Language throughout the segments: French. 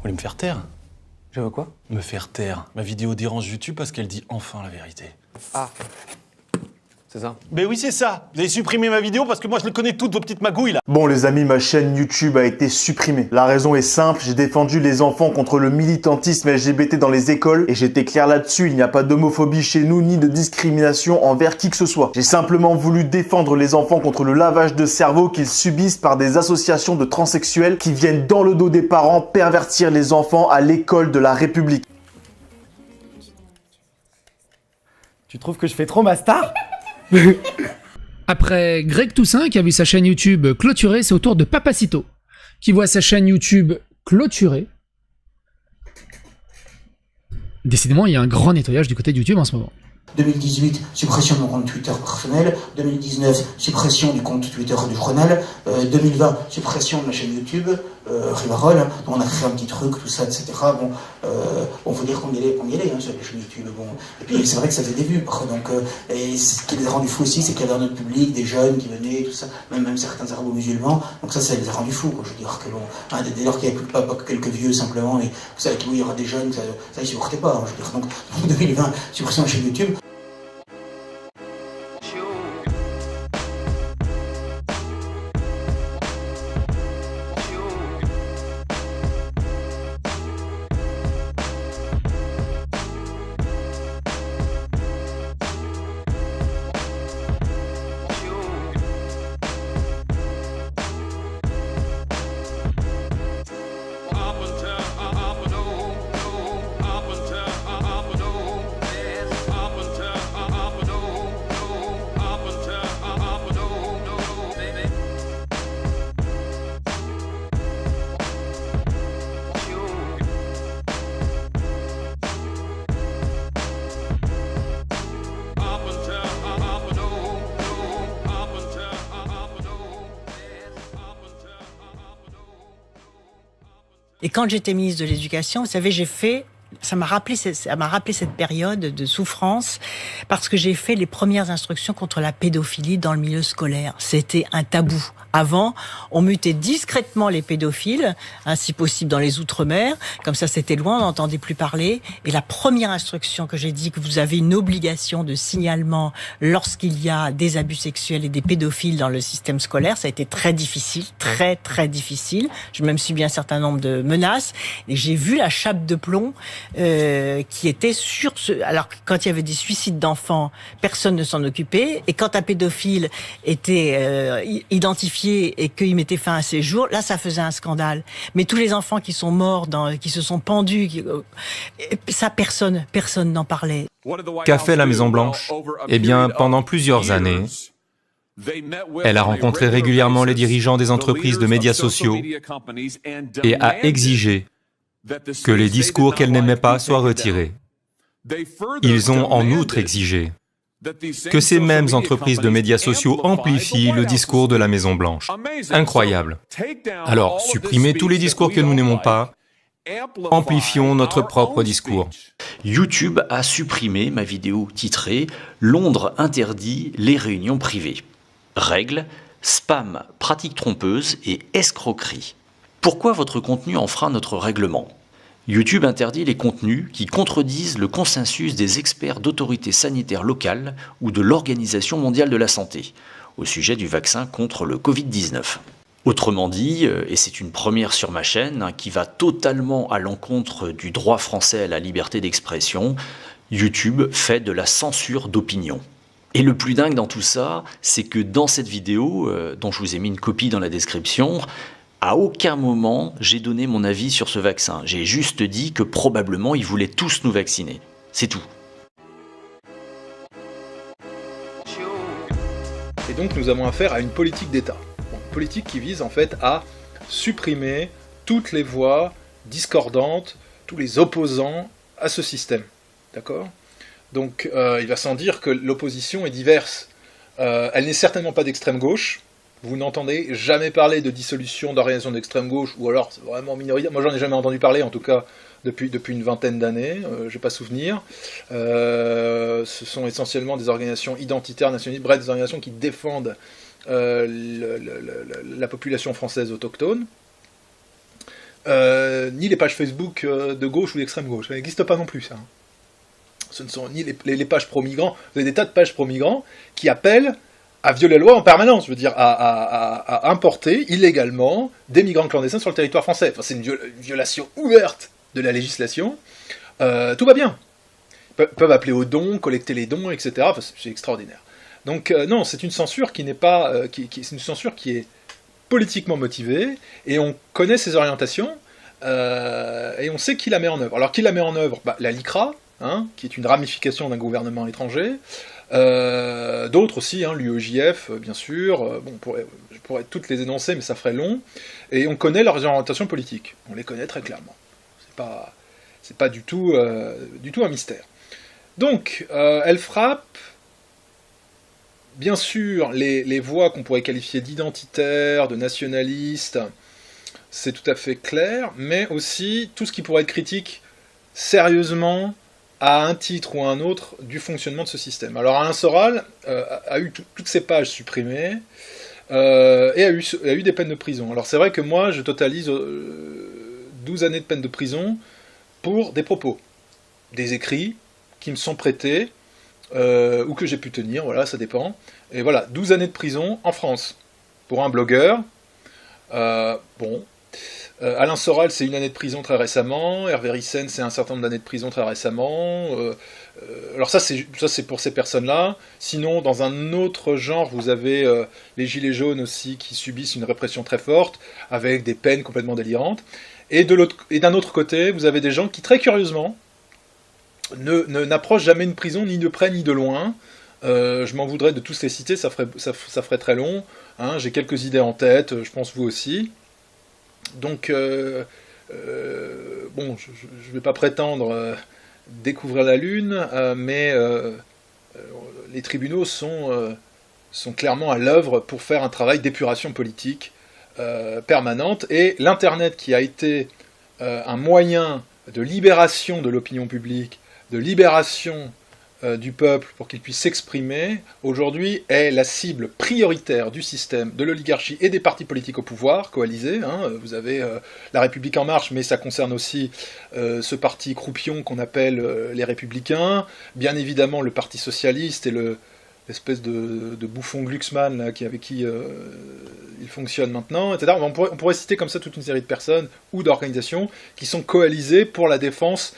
voulez me faire taire? Je veux quoi? Me faire taire. Ma vidéo dérange YouTube parce qu'elle dit enfin la vérité. Ah. C'est ça. Ben oui, c'est ça. Vous avez supprimé ma vidéo parce que moi je le connais toutes vos petites magouilles là. Bon les amis, ma chaîne YouTube a été supprimée. La raison est simple, j'ai défendu les enfants contre le militantisme LGBT dans les écoles et j'étais clair là-dessus, il n'y a pas d'homophobie chez nous ni de discrimination envers qui que ce soit. J'ai simplement voulu défendre les enfants contre le lavage de cerveau qu'ils subissent par des associations de transsexuels qui viennent dans le dos des parents pervertir les enfants à l'école de la République. Tu trouves que je fais trop ma star? Après Greg Toussaint qui a vu sa chaîne YouTube clôturée, c'est au tour de Papacito qui voit sa chaîne YouTube clôturée. Décidément, il y a un grand nettoyage du côté de YouTube en ce moment. 2018, suppression de mon compte Twitter personnel. 2019, suppression du compte Twitter du Grenelle. 2020, suppression de ma chaîne YouTube, Rivarol. On a créé un petit truc, tout ça, etc. Bon, faut dire qu'on y allait sur la chaîne YouTube. Bon. Et puis, c'est vrai que ça faisait des vues. Donc, et ce qui les a rendus fous aussi, c'est qu'il y avait un autre public, des jeunes qui venaient, tout ça, même certains arabo-musulmans. Donc ça les a rendus fous, quoi. Je veux dire que bon, dès lors qu'il n'y avait pas que quelques vieux simplement, et vous savez qu'il y aura des jeunes, ça ils supportaient pas. Je veux dire, donc, en 2020, suppression de la chaîne YouTube. Et quand j'étais ministre de l'Éducation, vous savez, ça m'a rappelé cette période de souffrance parce que j'ai fait les premières instructions contre la pédophilie dans le milieu scolaire. C'était un tabou. Avant, on mutait discrètement les pédophiles, si possible dans les Outre-mer. Comme ça, c'était loin, on n'entendait plus parler. Et la première instruction que j'ai dit que vous avez une obligation de signalement lorsqu'il y a des abus sexuels et des pédophiles dans le système scolaire, ça a été très difficile, très très difficile. J'ai même subi un certain nombre de menaces. Et j'ai vu la chape de plomb qui était sur ce... Alors, quand il y avait des suicides d'enfants, personne ne s'en occupait. Et quand un pédophile était identifié et qu'il mettait fin à ses jours, là, ça faisait un scandale. Mais tous les enfants qui sont morts, qui se sont pendus, ça, personne n'en parlait. Qu'a fait la Maison-Blanche? Eh bien, pendant plusieurs années, elle a rencontré régulièrement les dirigeants des entreprises de médias sociaux et a exigé que les discours qu'elle n'aimait pas soient retirés. Ils ont en outre exigé que ces mêmes entreprises de médias sociaux amplifient le discours de la Maison-Blanche. Incroyable. Alors, supprimez tous les discours que nous n'aimons pas, amplifions notre propre discours. YouTube a supprimé ma vidéo titrée « Londres interdit les réunions privées. Règles, spam, pratiques trompeuses et escroquerie. Pourquoi votre contenu enfreint notre règlement ? YouTube interdit les contenus qui contredisent le consensus des experts d'autorités sanitaires locales ou de l'Organisation mondiale de la santé au sujet du vaccin contre le Covid-19. Autrement dit, et c'est une première sur ma chaîne, qui va totalement à l'encontre du droit français à la liberté d'expression, YouTube fait de la censure d'opinion. Et le plus dingue dans tout ça, c'est que dans cette vidéo, dont je vous ai mis une copie dans la description, à aucun moment j'ai donné mon avis sur ce vaccin. J'ai juste dit que probablement ils voulaient tous nous vacciner. C'est tout. Et donc nous avons affaire à une politique d'État. Une politique qui vise en fait à supprimer toutes les voix discordantes, tous les opposants à ce système. D'accord ? Donc il va sans dire que l'opposition est diverse. Elle n'est certainement pas d'extrême gauche. Vous n'entendez jamais parler de dissolution d'organisations d'extrême gauche, ou alors c'est vraiment minoritaire. Moi, j'en ai jamais entendu parler, en tout cas, depuis une vingtaine d'années, je n'ai pas souvenir. Ce sont essentiellement des organisations identitaires, nationalistes, bref, des organisations qui défendent la population française autochtone. ni les pages Facebook de gauche ou d'extrême gauche. Ça n'existe pas non plus, ça. Ce ne sont ni les pages pro-migrants. Vous avez des tas de pages pro-migrants qui appellent à violer la loi en permanence, je veux dire, à importer illégalement des migrants clandestins sur le territoire français. Enfin, c'est une violation ouverte de la législation. Tout va bien. Ils peuvent appeler aux dons, collecter les dons, etc. Enfin, c'est extraordinaire. Donc non, c'est une censure qui n'est pas, c'est une censure qui est politiquement motivée, et on connaît ses orientations, et on sait qui la met en œuvre. Alors qui la met en œuvre? La LICRA, hein, qui est une ramification d'un gouvernement étranger. D'autres aussi, hein, l'UEJF, bien sûr. Bon, je pourrais toutes les énoncer, mais ça ferait long. Et on connaît leurs orientations politiques. On les connaît très clairement. C'est pas du tout un mystère. Donc, elle frappe, bien sûr, les voix qu'on pourrait qualifier d'identitaires, de nationalistes, c'est tout à fait clair, mais aussi tout ce qui pourrait être critique sérieusement à un titre ou à un autre du fonctionnement de ce système. Alors Alain Soral a eu toutes ses pages supprimées et a eu des peines de prison. Alors c'est vrai que moi je totalise 12 années de peine de prison pour des propos, des écrits qui me sont prêtés ou que j'ai pu tenir, voilà, ça dépend. Et voilà, 12 années de prison en France pour un blogueur. Alain Soral, c'est 1 année de prison très récemment. Hervé Ryssen, c'est un certain nombre d'années de prison très récemment. Alors ça, c'est pour ces personnes-là. Sinon, dans un autre genre, vous avez les gilets jaunes aussi qui subissent une répression très forte, avec des peines complètement délirantes. Et d'un autre côté, vous avez des gens qui, très curieusement, n'approchent jamais une prison ni de près ni de loin. Je m'en voudrais de tous les citer, ça ferait très long. Hein, j'ai quelques idées en tête, je pense vous aussi. Donc, bon, je ne vais pas prétendre découvrir la Lune, mais les tribunaux sont clairement à l'œuvre pour faire un travail d'épuration politique permanente. Et l'Internet, qui a été un moyen de libération de l'opinion publique, de libération du peuple pour qu'il puisse s'exprimer, aujourd'hui est la cible prioritaire du système, de l'oligarchie et des partis politiques au pouvoir, coalisés. Hein. Vous avez La République En Marche, mais ça concerne aussi ce parti croupion qu'on appelle les Républicains, bien évidemment le Parti Socialiste et l'espèce de bouffon Glucksmann là, avec qui il fonctionne maintenant, etc. On pourrait citer comme ça toute une série de personnes ou d'organisations qui sont coalisées pour la défense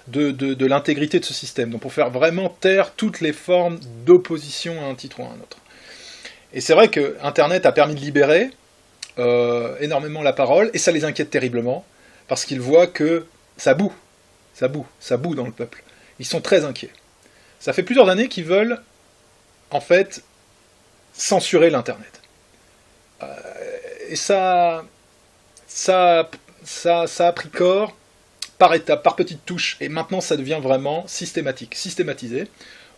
de l'intégrité de ce système, donc pour faire vraiment taire toutes les formes d'opposition à un titre ou à un autre. Et c'est vrai que Internet a permis de libérer énormément la parole, et ça les inquiète terriblement, parce qu'ils voient que ça boue dans le peuple. Ils sont très inquiets. Ça fait plusieurs années qu'ils veulent, en fait, censurer l'Internet. Et ça a pris corps par étapes, par petites touches, et maintenant ça devient vraiment systématisé.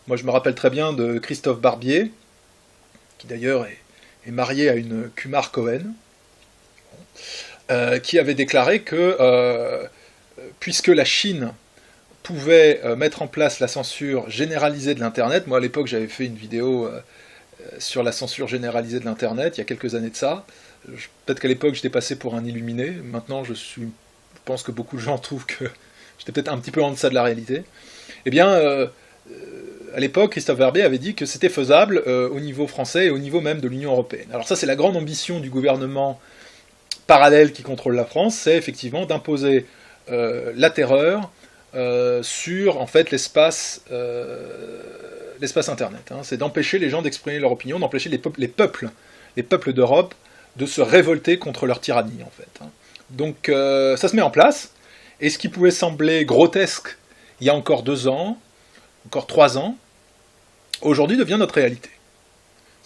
Moi je me rappelle très bien de Christophe Barbier, qui d'ailleurs est marié à une Kumar Cohen, qui avait déclaré que puisque la Chine pouvait mettre en place la censure généralisée de l'Internet, moi à l'époque j'avais fait une vidéo sur la censure généralisée de l'Internet, il y a quelques années de ça, peut-être qu'à l'époque j'étais passé pour un illuminé, maintenant je pense que beaucoup de gens trouvent que j'étais peut-être un petit peu en deçà de la réalité. Eh bien, à l'époque, Christophe Barbier avait dit que c'était faisable au niveau français et au niveau même de l'Union européenne. Alors ça, c'est la grande ambition du gouvernement parallèle qui contrôle la France, c'est effectivement d'imposer la terreur sur en fait l'espace Internet. Hein. C'est d'empêcher les gens d'exprimer leur opinion, d'empêcher les peuples d'Europe de se révolter contre leur tyrannie, en fait. Hein. Donc ça se met en place, et ce qui pouvait sembler grotesque il y a encore 2 ans, encore 3 ans, aujourd'hui devient notre réalité.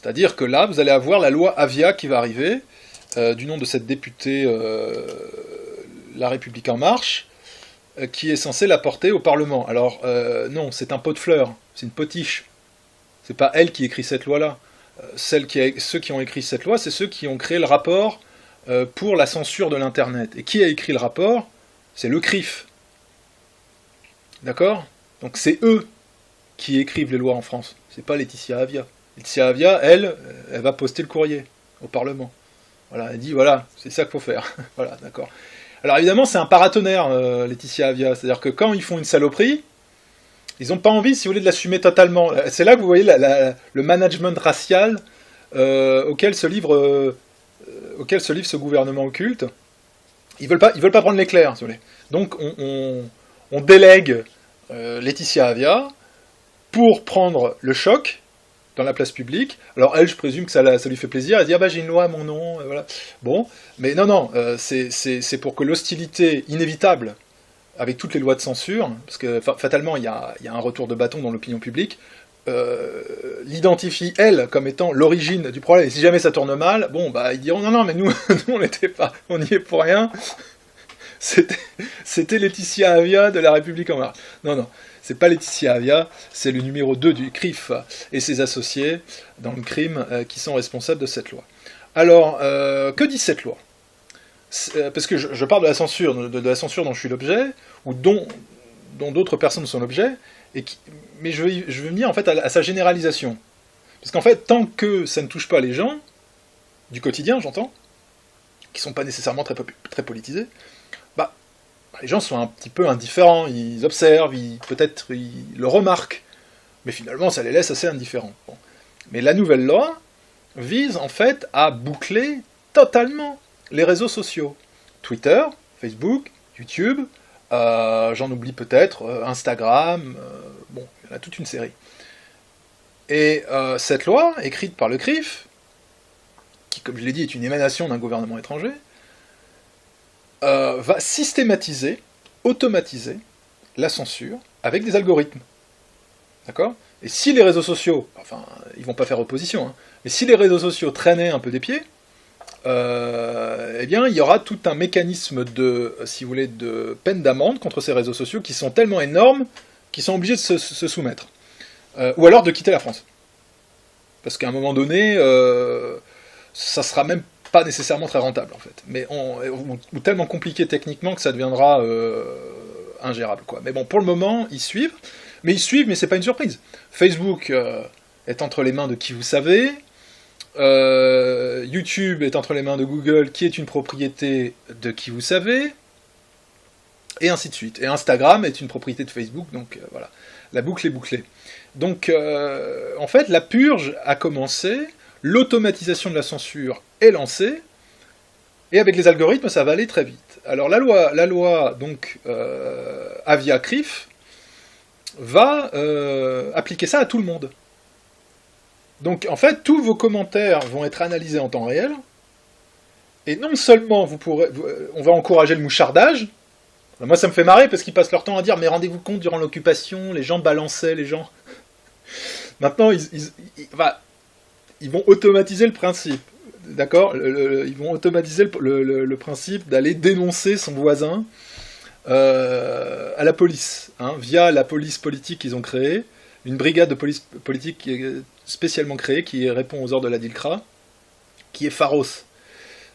C'est-à-dire que là, vous allez avoir la loi Avia qui va arriver, du nom de cette députée La République En Marche, qui est censée la porter au Parlement. Alors non, c'est un pot de fleurs, c'est une potiche. C'est pas elle qui écrit cette loi-là. Ceux qui ont écrit cette loi, c'est ceux qui ont créé le rapport pour la censure de l'Internet. Et qui a écrit le rapport? C'est le CRIF. D'accord? Donc c'est eux qui écrivent les lois en France. C'est pas Laetitia Avia. Laetitia Avia, elle va poster le courrier au Parlement. Voilà, elle dit, voilà, c'est ça qu'il faut faire. Voilà, d'accord. Alors évidemment, c'est un paratonnerre, Laetitia Avia. C'est-à-dire que quand ils font une saloperie, ils n'ont pas envie, si vous voulez, de l'assumer totalement. C'est là que vous voyez le management racial auquel se livre ce gouvernement occulte. Ils veulent pas prendre l'éclair, si vous voulez. Donc on délègue Laetitia Avia pour prendre le choc dans la place publique. Alors elle, je présume que ça lui fait plaisir. Elle dit, ah bah j'ai une loi à mon nom, voilà. Bon, mais non, c'est pour que l'hostilité inévitable, avec toutes les lois de censure, parce que fatalement il y a un retour de bâton dans l'opinion publique, l'identifie, elle, comme étant l'origine du problème. Et si jamais ça tourne mal, bon, bah ils diront, non, mais nous on n'était pas, on n'y est pour rien. C'était Laetitia Avia de La République En Marche. Non, c'est pas Laetitia Avia, c'est le numéro 2 du CRIF et ses associés dans le crime qui sont responsables de cette loi. Alors, que dit cette loi ? Parce que je parle de la censure, de la censure dont je suis l'objet, ou dont d'autres personnes sont l'objet, mais je veux venir en fait à sa généralisation. Parce qu'en fait, tant que ça ne touche pas les gens, du quotidien j'entends, qui sont pas nécessairement très politisés, les gens sont un petit peu indifférents, ils observent, peut-être ils le remarquent, mais finalement ça les laisse assez indifférents. Bon. Mais la nouvelle loi vise en fait à boucler totalement les réseaux sociaux. Twitter, Facebook, YouTube, j'en oublie peut-être, Instagram, bon, il y en a toute une série. Et cette loi, écrite par le CRIF, qui comme je l'ai dit est une émanation d'un gouvernement étranger, va systématiser, automatiser la censure avec des algorithmes. D'accord ? Et si les réseaux sociaux, enfin, ils vont pas faire opposition, hein, mais si les réseaux sociaux traînaient un peu des pieds, eh bien, il y aura tout un mécanisme de, si vous voulez, de peine d'amende contre ces réseaux sociaux qui sont tellement énormes qu'ils sont obligés de se soumettre. Ou alors de quitter la France. Parce qu'à un moment donné, ça sera même pas nécessairement très rentable en fait, mais ou tellement compliqué techniquement que ça deviendra ingérable quoi. Mais bon, pour le moment, ils suivent, mais c'est pas une surprise. Facebook est entre les mains de qui vous savez, YouTube est entre les mains de Google, qui est une propriété de qui vous savez, et ainsi de suite. Et Instagram est une propriété de Facebook, donc voilà, la boucle est bouclée. Donc en fait, la purge a commencé. L'automatisation de la censure est lancée, et avec les algorithmes, ça va aller très vite. Alors la loi donc, Avia CRIF va appliquer ça à tout le monde. Donc en fait, tous vos commentaires vont être analysés en temps réel, et non seulement on va encourager le mouchardage. Moi ça me fait marrer parce qu'ils passent leur temps à dire « mais rendez-vous compte, durant l'occupation, les gens balançaient, les gens... » Maintenant, ils vont automatiser le principe, d'accord ? Ils vont automatiser le principe d'aller dénoncer son voisin à la police, hein, via la police politique qu'ils ont créée, une brigade de police politique qui est spécialement créée, qui répond aux ordres de la DILCRA, qui est Pharos,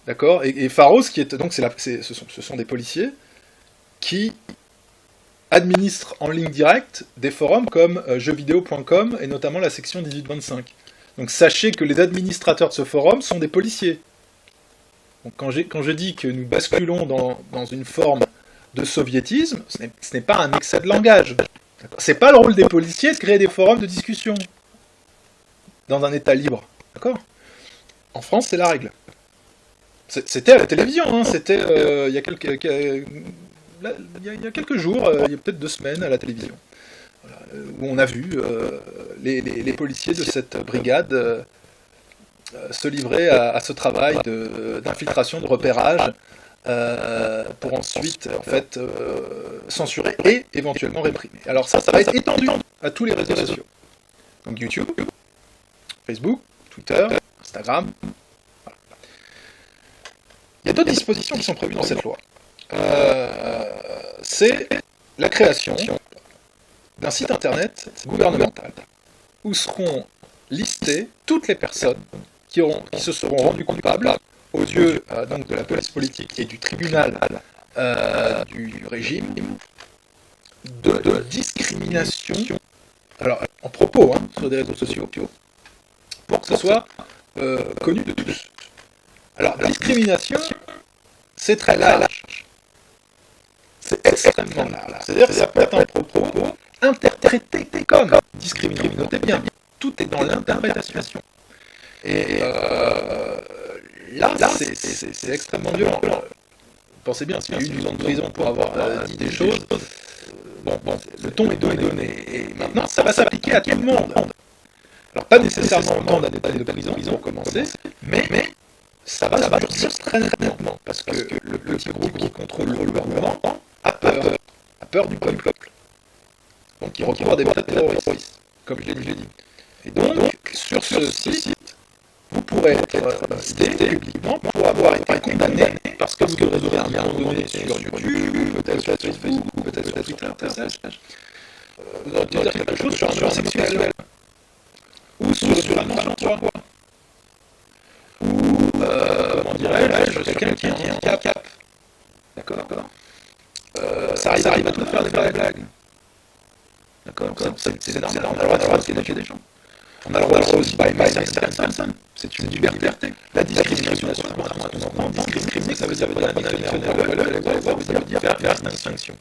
d'accord ? Et Pharos, qui est donc ce sont des policiers qui administrent en ligne directe des forums comme jeuxvideo.com et notamment la section 18-25. Donc sachez que les administrateurs de ce forum sont des policiers. Donc quand je dis que nous basculons dans une forme de soviétisme, ce n'est pas un excès de langage. C'est pas le rôle des policiers de créer des forums de discussion dans un État libre. D'accord ? En France, c'est la règle. C'était à la télévision, hein, c'était il y a quelques jours, il y a peut-être 2 semaines à la télévision. Où on a vu les policiers de cette brigade se livrer à ce travail d'infiltration, de repérage, pour ensuite en fait, censurer et éventuellement réprimer. Alors ça va être étendu à tous les réseaux sociaux. Donc YouTube, Facebook, Twitter, Instagram. Voilà. Il y a d'autres dispositions qui sont prévues dans cette loi. C'est la création d'un site internet gouvernemental où seront listées toutes les personnes qui se seront rendues coupables aux yeux donc de la police politique et du tribunal du régime de discrimination, alors en propos sur des réseaux sociaux, pour que ce soit connu de tous. Alors la discrimination, c'est très large. c'est extrêmement large. C'est-à-dire que ça peut être un propos interprété comme discriminant. Notez bien, tout est dans l'interprétation. Et là, c'est extrêmement violent. Pensez bien, s'il y a eu 12 ans de prison pour avoir dit des choses, le ton est donné. Et maintenant, ça va s'appliquer à tout le monde. Alors, pas nécessairement autant d'années de prison pour commencer, mais ça va durcir très nettement, parce que le petit groupe qui contrôle le gouvernement a peur du peuple. Donc il recourt à des méthodes terroristes, comme je l'ai dit. Et donc, sur ce site, vous pourrez être cité publiquement pour avoir été condamné parce que vous aurez à un moment donné sur YouTube, peut-être sur Facebook, peut-être sur Twitter, vous aurez dire quelque chose sur un genre sexuel, ou sur un emploi, ou, comment dirais-je, quelqu'un qui a un handicap. D'accord. Ça arrive à tout faire des blagues. D'accord. C'est normal, on a le droit de critiquer des gens. On a le droit aussi de certaines personnes. C'est une liberté. La discrimination, contrairement à ce qu'on entend, discriminer, ça veut dire pas un dictionnaire, ça veut dire faire une distinction.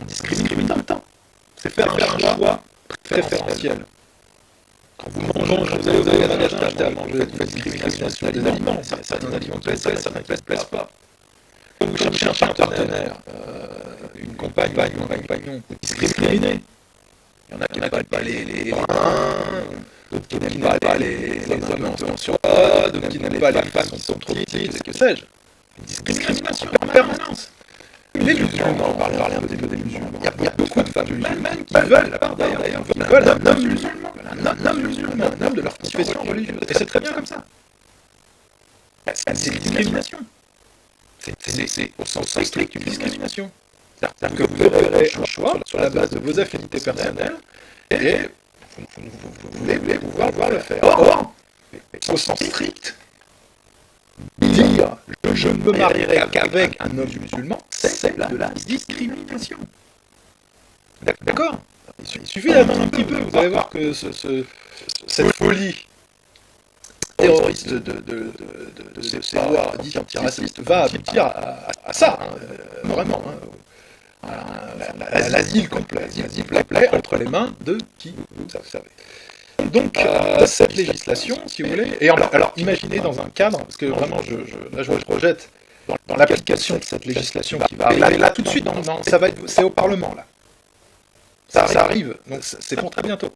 On discrimine dans le temps. C'est faire un choix préférentiel. Quand vous mangez, vous allez acheter à manger, vous faites discrimination des aliments. Certains aliments plaisent, certains ne plaisent pas. Quand vous cherchez un partenaire, une compagne, un compagnon, vous discriminez. Il y en a qui n'aiment pas les bruns, d'autres qui n'aiment pas les hommes en surpoids, d'autres qui n'aiment pas les femmes qui sont trop petites, que sais-je. Une discrimination en permanence. Les musulmans, on parle un petit peu des musulmans. Il y a beaucoup de femmes musulmanes qui veulent, d'ailleurs, un homme musulman, un homme de leur confession religieuse. Et c'est très bien comme ça. C'est une discrimination. C'est au sens strict une discrimination. C'est-à-dire que vous opérez un choix sur la base de vos affinités personnelles et vous voulez pouvoir le faire. Or, au sens strict, dire je ne me marierai qu'avec un homme musulman, c'est de la discrimination. D'accord? Il suffit d'attendre un petit peu, vous allez voir que cette folie terroriste de ces lois dites antiracistes va aboutir à ça, vraiment. L'asile complet entre les mains de qui vous savez. Donc, cette législation, si vous voulez, et alors imaginez dans un cadre, parce que vraiment, là je projette dans l'application de cette législation qui va arriver là tout de suite, c'est au Parlement, là. Ça arrive, donc c'est pour très bientôt.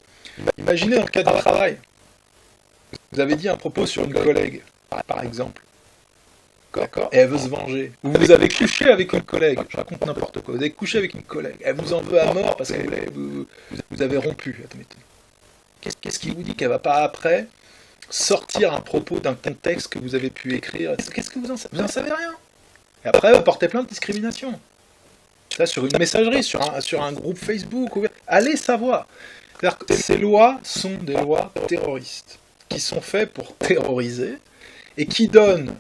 Imaginez dans le cadre du travail, vous avez dit un propos sur une collègue, par exemple. D'accord. Et elle veut se venger. Ou vous avez couché avec une collègue. Je raconte n'importe quoi. Vous avez couché avec une collègue. Elle vous en veut à mort parce que vous avez rompu. Qu'est-ce qui vous dit qu'elle va pas après sortir un propos d'un contexte que vous avez pu écrire? Qu'est-ce que vous en savez? Vous en savez rien. Et après, elle va porter plainte de discrimination. Ça, sur une messagerie, sur un groupe Facebook. Allez savoir. C'est-à-dire que ces lois sont des lois terroristes qui sont faites pour terroriser et qui donnent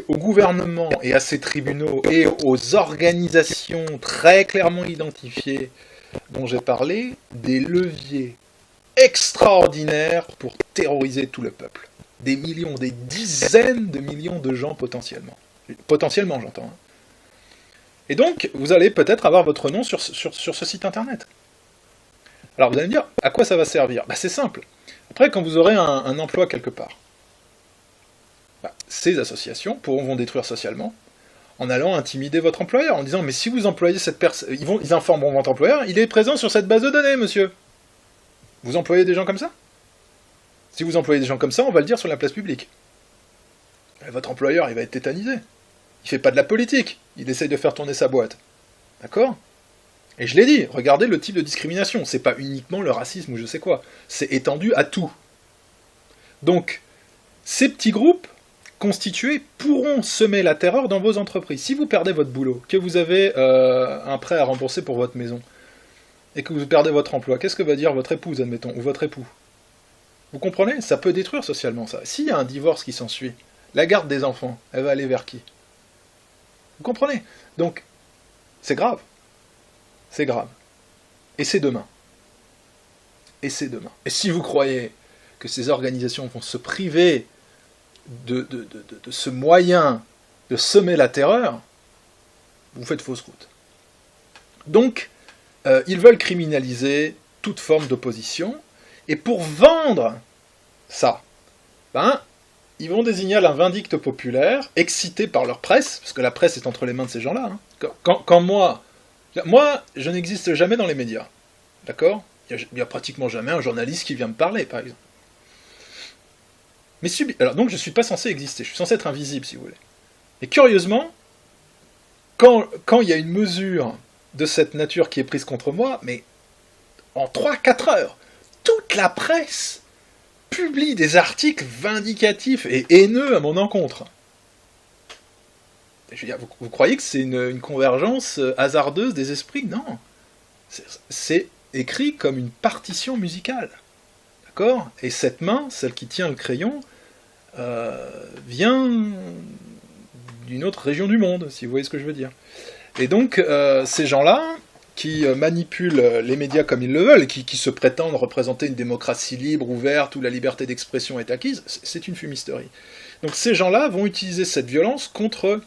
au gouvernement et à ses tribunaux et aux organisations très clairement identifiées dont j'ai parlé, des leviers extraordinaires pour terroriser tout le peuple. Des millions, des dizaines de millions de gens potentiellement. Potentiellement, j'entends. Hein. Et donc, vous allez peut-être avoir votre nom sur ce site internet. Alors vous allez me dire, à quoi ça va servir? C'est simple. Après, quand vous aurez un emploi quelque part, ces associations vont détruire socialement en allant intimider votre employeur, en disant « Mais si vous employez cette personne, ils informeront votre employeur, il est présent sur cette base de données, monsieur. » Vous employez des gens comme ça? Si vous employez des gens comme ça, on va le dire sur la place publique. Et votre employeur, il va être tétanisé. Il fait pas de la politique, il essaye de faire tourner sa boîte. D'accord? Et je l'ai dit, regardez le type de discrimination, c'est pas uniquement le racisme ou je sais quoi, c'est étendu à tout. Donc, ces petits groupes constitués pourront semer la terreur dans vos entreprises. Si vous perdez votre boulot, que vous avez un prêt à rembourser pour votre maison, et que vous perdez votre emploi, qu'est-ce que va dire votre épouse, admettons, ou votre époux? Vous comprenez? Ça peut détruire socialement, ça. S'il y a un divorce qui s'ensuit, la garde des enfants, elle va aller vers qui? Vous comprenez? Donc, c'est grave. C'est grave. Et c'est demain. Et c'est demain. Et si vous croyez que ces organisations vont se priver de ce moyen de semer la terreur, vous faites fausse route. Donc, ils veulent criminaliser toute forme d'opposition, et pour vendre ça, ils vont désigner un vindicte populaire, excité par leur presse, parce que la presse est entre les mains de ces gens-là. Hein. Quand moi, je n'existe jamais dans les médias, d'accord ? Il n'y a pratiquement jamais un journaliste qui vient me parler, par exemple. Mais alors donc je ne suis pas censé exister, je suis censé être invisible, si vous voulez. Et curieusement, quand il y a une mesure de cette nature qui est prise contre moi, mais en 3-4 heures, toute la presse publie des articles vindicatifs et haineux à mon encontre. Je veux dire, vous croyez que c'est une convergence hasardeuse des esprits ? Non. C'est écrit comme une partition musicale. D'accord ? Et cette main, celle qui tient le crayon, vient d'une autre région du monde, si vous voyez ce que je veux dire. Et donc, ces gens-là, qui manipulent les médias comme ils le veulent, et qui se prétendent représenter une démocratie libre, ouverte, où la liberté d'expression est acquise, c'est une fumisterie. Donc ces gens-là vont utiliser cette violence contre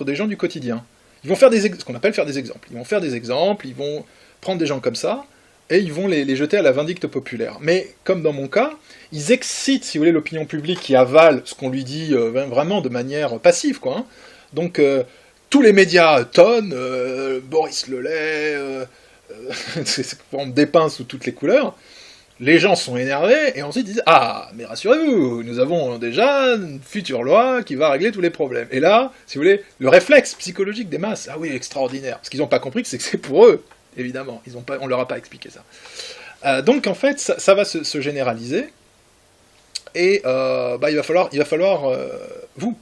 des gens du quotidien. Ils vont faire ce qu'on appelle faire des exemples. Ils vont faire des exemples, ils vont prendre des gens comme ça, et ils vont les jeter à la vindicte populaire. Mais, comme dans mon cas, ils excitent, si vous voulez, l'opinion publique qui avale ce qu'on lui dit vraiment de manière passive, quoi. Hein. Donc, tous les médias tonnent, Boris Lelay, on me dépeint sous toutes les couleurs, les gens sont énervés, et ensuite ils disent « Ah, mais rassurez-vous, nous avons déjà une future loi qui va régler tous les problèmes. » Et là, si vous voulez, le réflexe psychologique des masses, ah oui, extraordinaire, parce qu'ils n'ont pas compris que c'est pour eux, évidemment, on leur a pas expliqué ça. Donc en fait, ça va se généraliser, et il va falloir vous,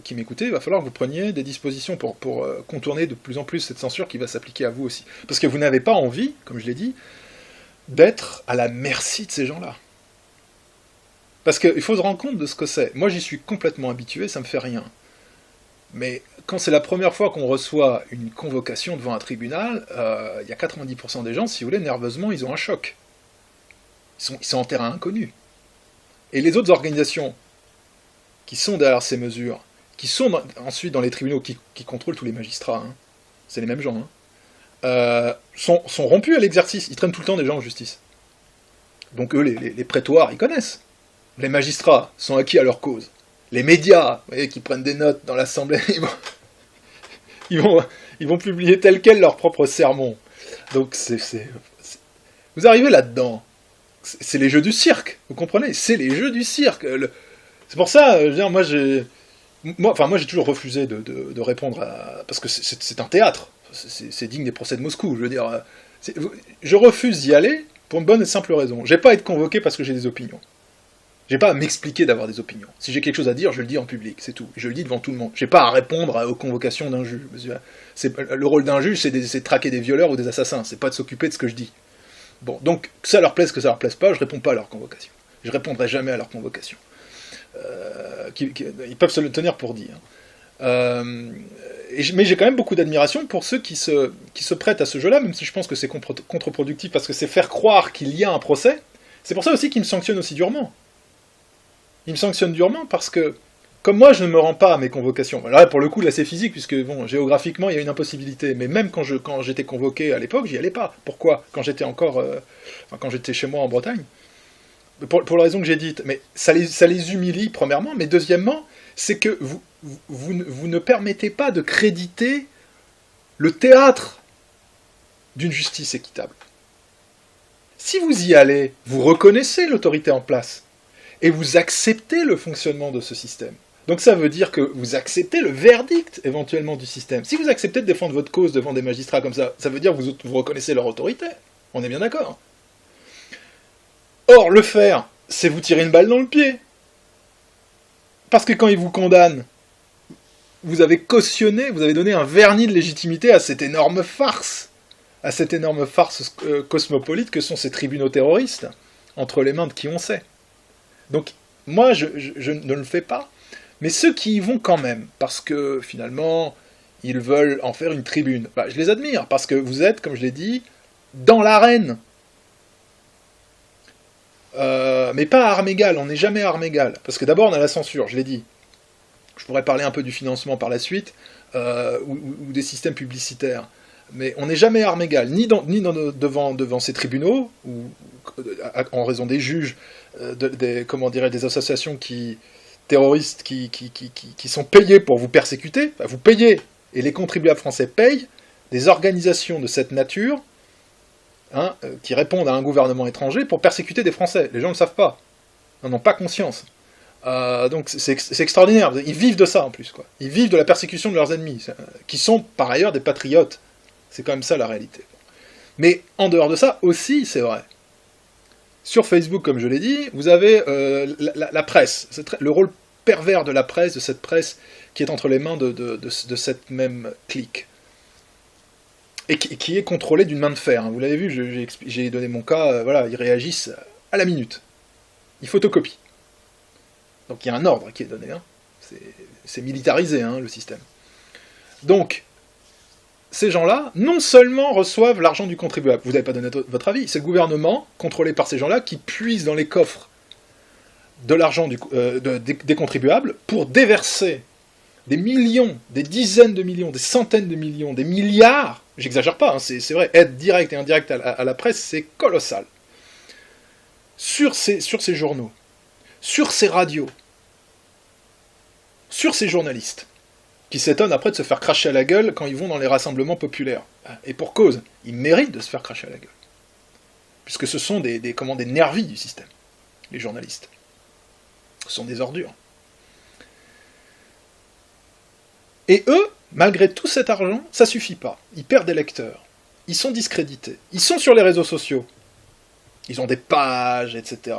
qui m'écoutez, il va falloir que vous preniez des dispositions pour contourner de plus en plus cette censure qui va s'appliquer à vous aussi. Parce que vous n'avez pas envie, comme je l'ai dit, d'être à la merci de ces gens-là. Parce qu'il faut se rendre compte de ce que c'est. Moi, j'y suis complètement habitué, ça me fait rien. Mais quand c'est la première fois qu'on reçoit une convocation devant un tribunal, il y a 90% des gens, si vous voulez, nerveusement, ils ont un choc. Ils sont en terrain inconnu. Et les autres organisations qui sont derrière ces mesures, qui sont ensuite dans les tribunaux, qui contrôlent tous les magistrats, hein, c'est les mêmes gens, sont rompus à l'exercice, ils traînent tout le temps des gens en justice. Donc eux, les prétoires, ils connaissent. Les magistrats sont acquis à leur cause. Les médias, vous voyez, qui prennent des notes dans l'Assemblée, ils vont publier tel quel leur propre sermon. Donc vous arrivez là-dedans. C'est les jeux du cirque, vous comprenez ? C'est les jeux du cirque. C'est pour ça, je veux dire, moi j'ai toujours refusé de répondre parce que c'est un théâtre. C'est digne des procès de Moscou, je veux dire. Je refuse d'y aller pour une bonne et simple raison. J'ai pas à être convoqué parce que j'ai des opinions. J'ai pas à m'expliquer d'avoir des opinions. Si j'ai quelque chose à dire, je le dis en public, c'est tout. Je le dis devant tout le monde. J'ai pas à répondre aux convocations d'un juge. Le rôle d'un juge, c'est de traquer des violeurs ou des assassins. C'est pas de s'occuper de ce que je dis. Bon, donc, que ça leur plaise, que ça leur plaise pas, je réponds pas à leur convocation. Je répondrai jamais à leur convocation. Ils peuvent se le tenir pour dit. Mais j'ai quand même beaucoup d'admiration pour ceux qui se prêtent à ce jeu-là, même si je pense que c'est contre-productif, parce que c'est faire croire qu'il y a un procès. C'est pour ça aussi qu'ils me sanctionnent aussi durement. Ils me sanctionnent durement parce que, comme moi je ne me rends pas à mes convocations, alors là pour le coup là c'est physique, puisque bon, géographiquement il y a une impossibilité, mais même quand j'étais convoqué à l'époque, j'y allais pas. Pourquoi ? Quand j'étais chez moi en Bretagne, pour la raison que j'ai dite, mais ça les humilie premièrement, mais deuxièmement, c'est que vous ne permettez pas de créditer le théâtre d'une justice équitable. Si vous y allez, vous reconnaissez l'autorité en place, et vous acceptez le fonctionnement de ce système. Donc ça veut dire que vous acceptez le verdict, éventuellement, du système. Si vous acceptez de défendre votre cause devant des magistrats comme ça veut dire que vous reconnaissez leur autorité. On est bien d'accord. Or, le faire, c'est vous tirer une balle dans le pied. Parce que quand ils vous condamnent, vous avez cautionné, vous avez donné un vernis de légitimité à cette énorme farce cosmopolite que sont ces tribunaux terroristes, entre les mains de qui on sait. Donc, moi, je ne le fais pas, mais ceux qui y vont quand même, parce que, finalement, ils veulent en faire une tribune, je les admire, parce que vous êtes, comme je l'ai dit, dans l'arène. Mais pas à armes égales, on n'est jamais à armes égales, parce que d'abord, on a la censure, je l'ai dit. Je pourrais parler un peu du financement par la suite. ou des systèmes publicitaires. Mais on n'est jamais armes égales, devant ces tribunaux, ou en raison des juges, des associations terroristes qui sont payées pour vous persécuter. Enfin, vous payez, et les contribuables français payent, des organisations de cette nature, qui répondent à un gouvernement étranger pour persécuter des Français. Les gens ne le savent pas, n'en ont pas conscience. Donc c'est extraordinaire, ils vivent de ça en plus, quoi. Ils vivent de la persécution de leurs ennemis, qui sont par ailleurs des patriotes. C'est quand même ça la réalité. Mais en dehors de ça aussi, c'est vrai. Sur Facebook, comme je l'ai dit, vous avez la presse, le rôle pervers de la presse, de cette presse qui est entre les mains de cette même clique. Et qui est contrôlée d'une main de fer. Vous l'avez vu, j'ai donné mon cas, voilà, ils réagissent à la minute. Ils photocopient. Donc il y a un ordre qui est donné. C'est militarisé, le système. Donc, ces gens-là, non seulement reçoivent l'argent du contribuable, vous n'avez pas donné votre avis, c'est le gouvernement, contrôlé par ces gens-là, qui puise dans les coffres de l'argent des contribuables pour déverser des millions, des dizaines de millions, des centaines de millions, des milliards, j'exagère pas, c'est vrai, aide directe et indirecte à la presse, c'est colossal, sur ces journaux, sur ces radios, sur ces journalistes, qui s'étonnent après de se faire cracher à la gueule quand ils vont dans les rassemblements populaires. Et pour cause, ils méritent de se faire cracher à la gueule. Puisque ce sont des nervis du système, les journalistes. Ce sont des ordures. Et eux, malgré tout cet argent, ça suffit pas. Ils perdent des lecteurs. Ils sont discrédités. Ils sont sur les réseaux sociaux. Ils ont des pages, etc.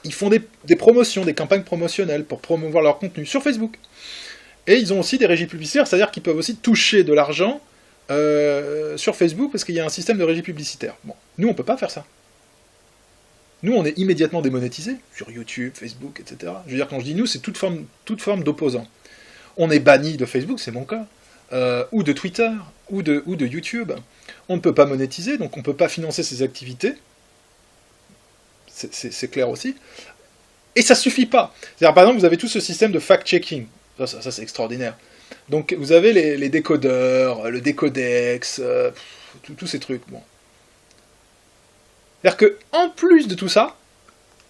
Ils font des promotions, des campagnes promotionnelles pour promouvoir leur contenu sur Facebook. Et ils ont aussi des régies publicitaires, c'est-à-dire qu'ils peuvent aussi toucher de l'argent sur Facebook parce qu'il y a un système de régie publicitaire. Bon, nous, on peut pas faire ça. Nous, on est immédiatement démonétisés sur YouTube, Facebook, etc. Je veux dire, quand je dis nous, c'est toute forme d'opposant. On est banni de Facebook, c'est mon cas, ou de Twitter, ou de YouTube. On ne peut pas monétiser, donc on ne peut pas financer ces activités. C'est clair aussi. Et ça suffit pas. C'est-à-dire, par exemple, vous avez tout ce système de fact-checking. Ça c'est extraordinaire. Donc vous avez les décodeurs, le décodex, tous ces trucs. Bon. C'est-à-dire que en plus de tout ça,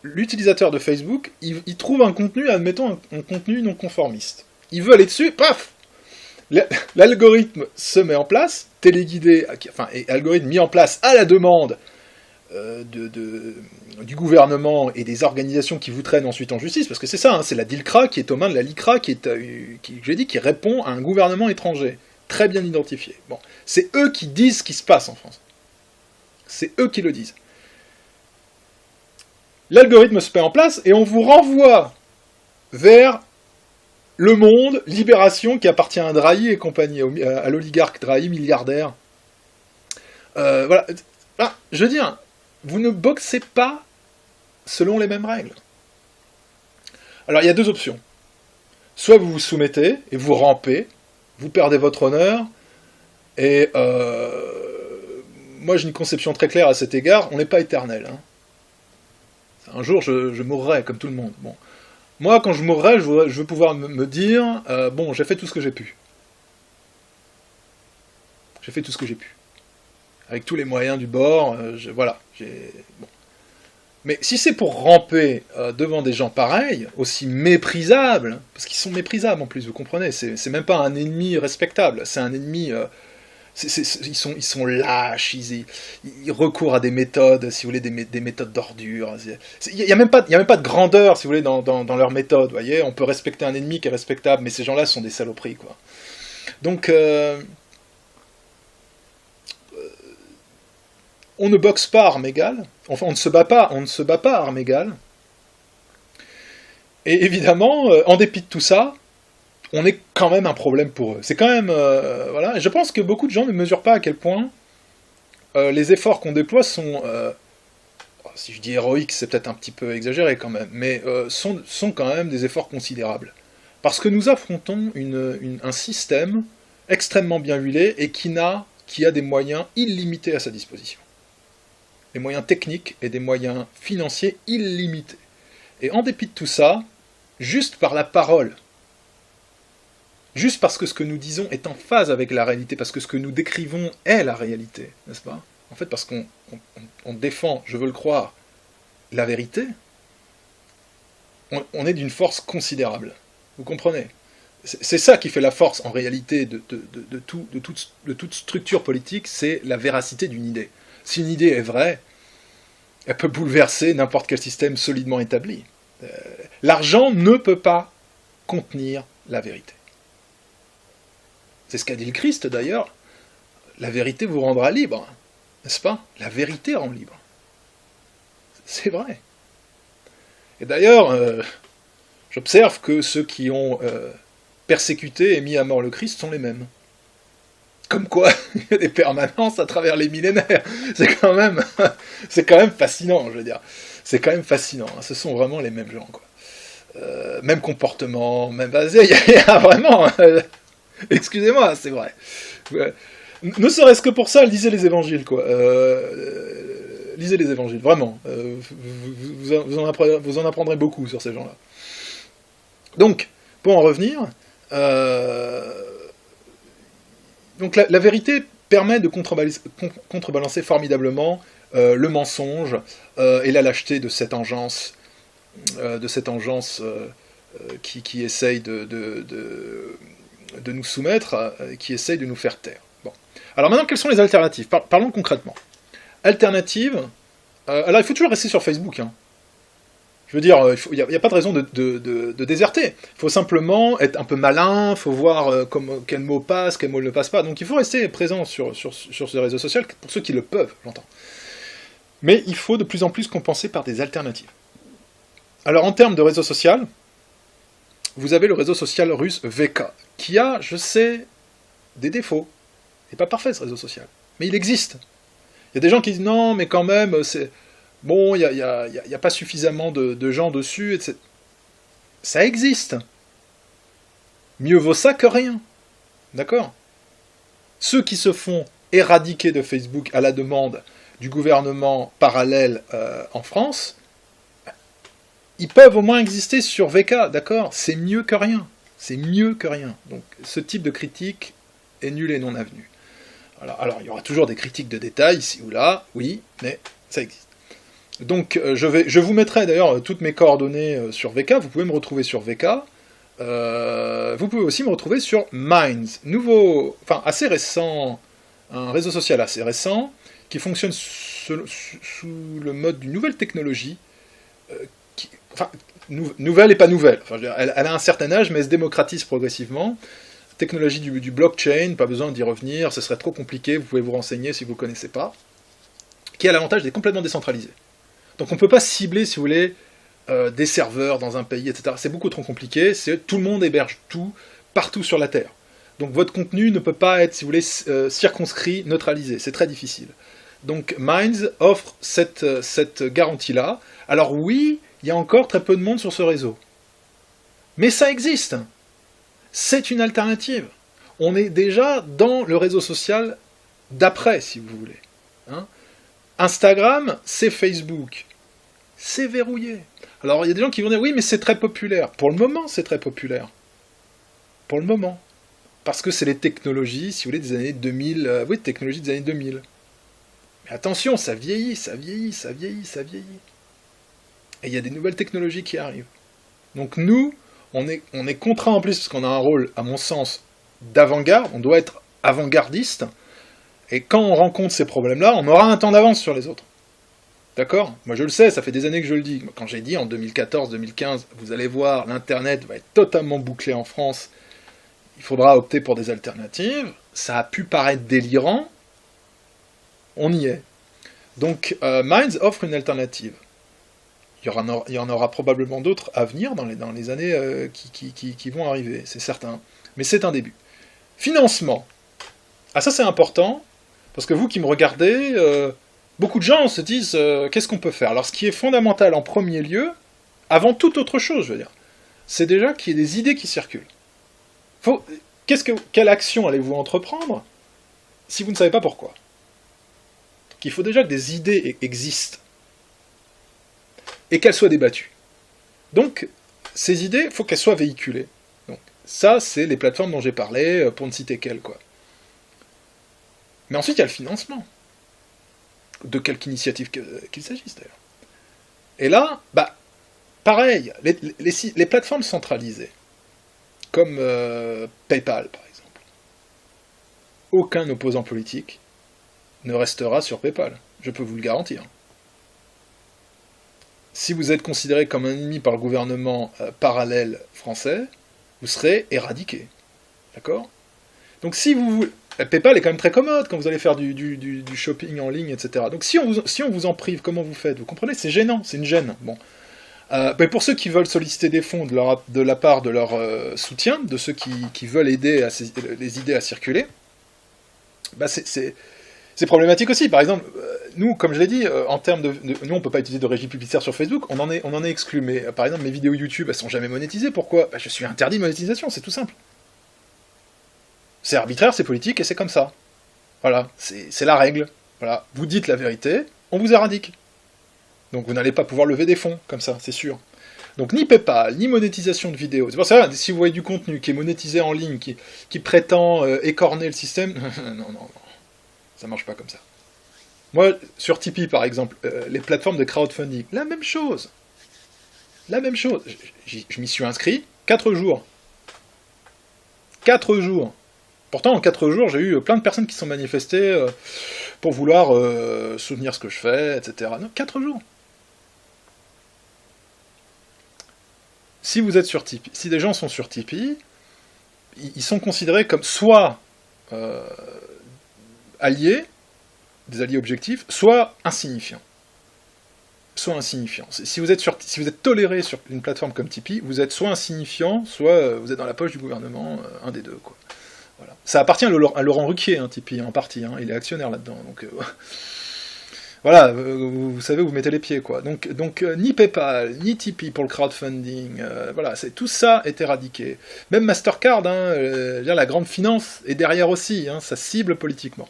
l'utilisateur de Facebook, il trouve un contenu, admettons, un contenu non conformiste. Il veut aller dessus, paf, l'algorithme se met en place, téléguidé, et algorithme mis en place à la demande du gouvernement et des organisations qui vous traînent ensuite en justice, parce que c'est ça, c'est la DILCRA qui est aux mains de la LICRA, qui répond à un gouvernement étranger, très bien identifié. Bon, c'est eux qui disent ce qui se passe en France. C'est eux qui le disent. L'algorithme se met en place et on vous renvoie vers Le Monde, Libération, qui appartient à Drahi et compagnie, à l'oligarque Drahi, milliardaire. Voilà. Je veux dire, vous ne boxez pas selon les mêmes règles. Alors, il y a deux options. Soit vous vous soumettez et vous rampez, vous perdez votre honneur, et moi j'ai une conception très claire à cet égard, on n'est pas éternel. Un jour, je mourrai, comme tout le monde. Bon. Moi, quand je mourrai, je veux pouvoir me dire, bon, j'ai fait tout ce que j'ai pu. J'ai fait tout ce que j'ai pu. Avec tous les moyens du bord, voilà. Bon. Mais si c'est pour ramper devant des gens pareils, aussi méprisables, parce qu'ils sont méprisables en plus, vous comprenez, c'est même pas un ennemi respectable, c'est un ennemi... ils sont lâches, ils recourent à des méthodes, si vous voulez, des méthodes d'ordure. Il n'y a même pas de grandeur, si vous voulez, dans leurs méthodes, vous voyez. On peut respecter un ennemi qui est respectable, mais ces gens-là sont des saloperies, quoi. Donc... on ne boxe pas à armes égales, enfin on ne se bat pas à armes égales, et évidemment, en dépit de tout ça, on est quand même un problème pour eux. C'est quand même, voilà, et je pense que beaucoup de gens ne mesurent pas à quel point les efforts qu'on déploie sont, si je dis héroïques, c'est peut-être un petit peu exagéré quand même, mais sont quand même des efforts considérables. Parce que nous affrontons un système extrêmement bien huilé et qui a des moyens illimités à sa disposition. Des moyens techniques et des moyens financiers illimités. Et en dépit de tout ça, juste par la parole, juste parce que ce que nous disons est en phase avec la réalité, parce que ce que nous décrivons est la réalité, n'est-ce pas? En fait, parce qu'on défend, je veux le croire, la vérité, on est d'une force considérable. Vous comprenez? C'est ça qui fait la force, en réalité, de toute structure politique, c'est la véracité d'une idée. Si une idée est vraie, elle peut bouleverser n'importe quel système solidement établi. L'argent ne peut pas contenir la vérité. C'est ce qu'a dit le Christ, d'ailleurs. La vérité vous rendra libre, n'est-ce pas? La vérité rend libre. C'est vrai. Et d'ailleurs, j'observe que ceux qui ont persécuté et mis à mort le Christ sont les mêmes. Comme quoi, il y a des permanences à travers les millénaires. C'est quand même fascinant, je veux dire. C'est quand même fascinant. Hein. Ce sont vraiment les mêmes gens, quoi. Même comportement, même... Il y a vraiment... excusez-moi, c'est vrai. Ne serait-ce que pour ça, lisez les évangiles, quoi. Lisez les évangiles, vraiment. Vous en apprendrez beaucoup sur ces gens-là. Donc, pour en revenir... Donc la vérité permet de contrebalancer formidablement le mensonge et la lâcheté de cette engeance, qui essaye de nous soumettre, qui essaye de nous faire taire. Bon. Alors maintenant, quelles sont les alternatives? Parlons concrètement. Alternative, alors il faut toujours rester sur Facebook, hein. Je veux dire, il n'y a pas de raison de déserter. Il faut simplement être un peu malin, il faut voir quel mot passe, quel mot ne passe pas. Donc il faut rester présent sur ce réseau social, pour ceux qui le peuvent, j'entends. Mais il faut de plus en plus compenser par des alternatives. Alors en termes de réseau social, vous avez le réseau social russe VK, qui a, je sais, des défauts. Il n'est pas parfait ce réseau social, mais il existe. Il y a des gens qui disent non, mais quand même, c'est... Bon, il n'y a pas suffisamment de gens dessus, etc. Ça existe. Mieux vaut ça que rien. D'accord? Ceux qui se font éradiquer de Facebook à la demande du gouvernement parallèle en France, ils peuvent au moins exister sur VK, d'accord? C'est mieux que rien. C'est mieux que rien. Donc ce type de critique est nul et non avenu. Alors il y aura toujours des critiques de détail, ici ou là, oui, mais ça existe. Donc je vous mettrai d'ailleurs toutes mes coordonnées sur VK, vous pouvez me retrouver sur VK, vous pouvez aussi me retrouver sur Minds, assez récent, un réseau social assez récent, qui fonctionne sous le mode d'une nouvelle technologie, nouvelle et pas nouvelle, elle a un certain âge mais elle se démocratise progressivement, technologie du blockchain, pas besoin d'y revenir, ce serait trop compliqué, vous pouvez vous renseigner si vous ne connaissez pas, qui a l'avantage d'être complètement décentralisé. Donc on ne peut pas cibler, si vous voulez, des serveurs dans un pays, etc. C'est beaucoup trop compliqué, tout le monde héberge tout, partout sur la Terre. Donc votre contenu ne peut pas être, si vous voulez, circonscrit, neutralisé, c'est très difficile. Donc Minds offre cette garantie-là. Alors oui, il y a encore très peu de monde sur ce réseau. Mais ça existe. C'est une alternative. On est déjà dans le réseau social d'après, si vous voulez. Hein ? Instagram, c'est Facebook. C'est verrouillé. Alors, il y a des gens qui vont dire, oui, mais c'est très populaire. Pour le moment, c'est très populaire. Pour le moment. Parce que c'est les technologies, si vous voulez, des années 2000. Oui, technologies des années 2000. Mais attention, ça vieillit, ça vieillit, ça vieillit, ça vieillit. Et il y a des nouvelles technologies qui arrivent. Donc nous, on est contraint en plus, parce qu'on a un rôle, à mon sens, d'avant-garde. On doit être avant-gardiste. Et quand on rencontre ces problèmes-là, on aura un temps d'avance sur les autres. D'accord? Moi je le sais, ça fait des années que je le dis. Quand j'ai dit en 2014-2015, vous allez voir, l'Internet va être totalement bouclé en France, il faudra opter pour des alternatives, ça a pu paraître délirant, on y est. Donc Minds offre une alternative. Il y en aura probablement d'autres à venir dans les années qui vont arriver, c'est certain. Mais c'est un début. Financement. Ah ça c'est important, parce que vous qui me regardez, beaucoup de gens se disent qu'est-ce qu'on peut faire? Alors ce qui est fondamental en premier lieu, avant toute autre chose, je veux dire, c'est déjà qu'il y ait des idées qui circulent. Quelle action allez-vous entreprendre si vous ne savez pas pourquoi? Donc, il faut déjà que des idées existent et qu'elles soient débattues. Donc ces idées, il faut qu'elles soient véhiculées. Donc Ça, c'est les plateformes dont j'ai parlé, pour ne citer qu'elles, quoi. Mais ensuite, il y a le financement. De quelque initiative qu'il s'agisse, d'ailleurs. Et là, bah, pareil, les plateformes centralisées, comme PayPal, par exemple, aucun opposant politique ne restera sur PayPal. Je peux vous le garantir. Si vous êtes considéré comme un ennemi par le gouvernement parallèle français, vous serez éradiqué. D'accord? Donc si vous... PayPal est quand même très commode quand vous allez faire du shopping en ligne, etc. Donc si on vous en prive, comment vous faites? Vous comprenez? C'est gênant, c'est une gêne. Bon. Mais pour ceux qui veulent solliciter des fonds de la part de leur soutien, de ceux qui veulent aider les idées à circuler, bah c'est problématique aussi. Par exemple, nous, comme je l'ai dit, en termes nous, on peut pas utiliser de régie publicitaire sur Facebook, on en est exclu. Mais par exemple, mes vidéos YouTube, elles sont jamais monétisées. Pourquoi? Bah, je suis interdit de monétisation, c'est tout simple. C'est arbitraire, c'est politique, et c'est comme ça. Voilà, c'est la règle. Voilà, vous dites la vérité, on vous éradique. Donc vous n'allez pas pouvoir lever des fonds, comme ça, c'est sûr. Donc ni PayPal, ni monétisation de vidéos. C'est pour ça, si vous voyez du contenu qui est monétisé en ligne, qui prétend écorner le système, non. Ça marche pas comme ça. Moi, sur Tipeee, par exemple, les plateformes de crowdfunding, la même chose. La même chose. Je m'y suis inscrit 4 jours. 4 jours. Pourtant, en 4 jours, j'ai eu plein de personnes qui sont manifestées pour vouloir soutenir ce que je fais, etc. Non, 4 jours. Si vous êtes sur Tipeee, si des gens sont sur Tipeee, ils sont considérés comme soit alliés, des alliés objectifs, soit insignifiants. Soit insignifiants. Si vous êtes toléré sur une plateforme comme Tipeee, vous êtes soit insignifiant, soit vous êtes dans la poche du gouvernement, un des deux, quoi. Voilà. Ça appartient à Laurent Ruquier, hein, Tipeee, en partie, hein, il est actionnaire là-dedans, donc... Voilà, vous savez où vous mettez les pieds, quoi. Donc ni PayPal, ni Tipeee pour le crowdfunding, voilà, tout ça est éradiqué. Même Mastercard, la grande finance est derrière aussi, hein, ça cible politiquement.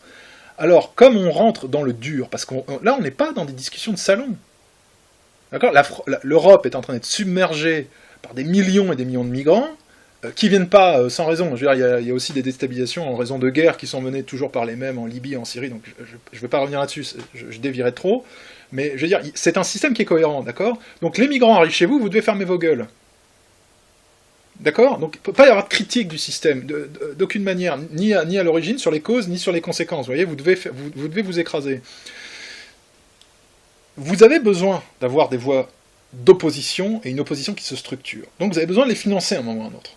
Alors, comme on rentre dans le dur, parce là on n'est pas dans des discussions de salon, d'accord? L'Europe est en train d'être submergée par des millions et des millions de migrants, qui viennent pas sans raison. Je veux dire, il y a aussi des déstabilisations en raison de guerres qui sont menées toujours par les mêmes en Libye, en Syrie, donc je ne vais pas revenir là-dessus, je dévierais trop, mais je veux dire, c'est un système qui est cohérent, d'accord? Donc les migrants arrivent chez vous, vous devez fermer vos gueules. D'accord? Donc il ne peut pas y avoir de critique du système, d'aucune manière, ni à l'origine, sur les causes, ni sur les conséquences. Vous voyez, vous devez vous écraser. Vous avez besoin d'avoir des voies d'opposition, et une opposition qui se structure. Donc vous avez besoin de les financer à un moment ou à un autre.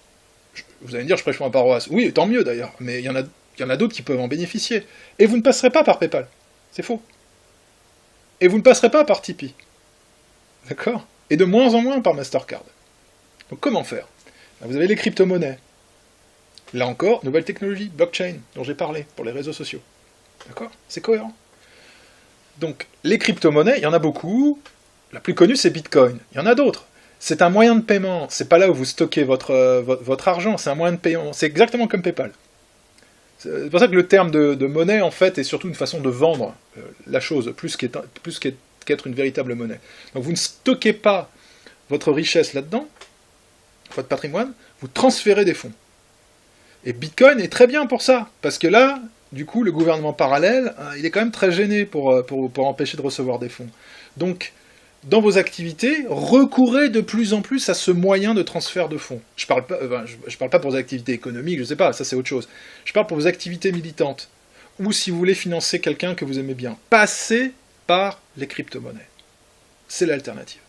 Vous allez me dire, je prêche pour ma paroisse. Oui, tant mieux d'ailleurs, mais il y en a d'autres qui peuvent en bénéficier. Et vous ne passerez pas par PayPal. C'est faux. Et vous ne passerez pas par Tipeee. D'accord? Et de moins en moins par Mastercard. Donc comment faire? Vous avez les crypto-monnaies. Là encore, nouvelle technologie, blockchain, dont j'ai parlé, pour les réseaux sociaux. D'accord? C'est cohérent. Donc, les crypto-monnaies, il y en a beaucoup. La plus connue, c'est Bitcoin. Il y en a d'autres. C'est un moyen de paiement. C'est pas là où vous stockez votre argent. C'est un moyen de paiement. C'est exactement comme PayPal. C'est pour ça que le terme de monnaie, en fait, est surtout une façon de vendre la chose, plus qu'être une véritable monnaie. Donc vous ne stockez pas votre richesse là-dedans, votre patrimoine, vous transférez des fonds. Et Bitcoin est très bien pour ça, parce que là, du coup, le gouvernement parallèle, il est quand même très gêné pour empêcher de recevoir des fonds. Donc, dans vos activités, recourez de plus en plus à ce moyen de transfert de fonds. Je parle pas pour vos activités économiques, je sais pas, ça c'est autre chose. Je parle pour vos activités militantes, ou si vous voulez financer quelqu'un que vous aimez bien. Passez par les crypto-monnaies. C'est l'alternative.